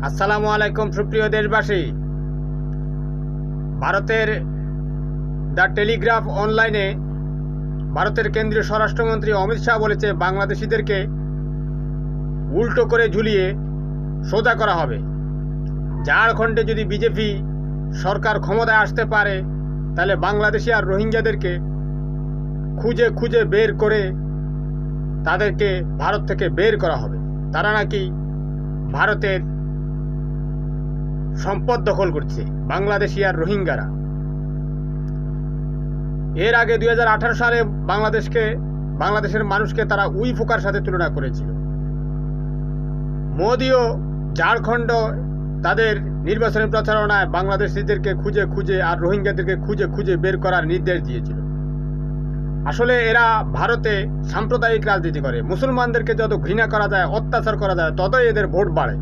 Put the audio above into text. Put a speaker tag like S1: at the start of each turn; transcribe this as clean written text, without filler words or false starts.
S1: আসসালামু আলাইকুম সুপ্রিয় দেশবাসী। ভারতের দ্য টেলিগ্রাফ অনলাইনে ভারতের কেন্দ্রীয় স্বরাষ্ট্রমন্ত্রী অমিত শাহ বলেছে, বাংলাদেশিদেরকে উল্টো করে ঝুলিয়ে সোজা করা হবে। ঝাড়খণ্ডে যদি বিজেপি সরকার ক্ষমতায় আসতে পারে, তাহলে বাংলাদেশি আর রোহিঙ্গাদেরকে খুঁজে খুঁজে বের করে তাদেরকে ভারত থেকে বের করা হবে। তারা নাকি ভারতের সম্পদ দখল করছে, বাংলাদেশি আর রোহিঙ্গারা। এর আগে 2018 সালে বাংলাদেশের মানুষকে তারা উই ফোকার সাথে তুলনা করেছিল। মোদিও ঝাড়খণ্ড তাদের নির্বাচনী প্রচারণায় বাংলাদেশিদেরকে খুঁজে খুঁজে আর রোহিঙ্গাদেরকে খুঁজে খুঁজে বের করার নির্দেশ দিয়েছিল। আসলে এরা ভারতে সাম্প্রদায়িক রাজনীতি করে। মুসলমানদেরকে যত ঘৃণা করা যায়, অত্যাচার করা যায়, ততই এদের ভোট বাড়ে।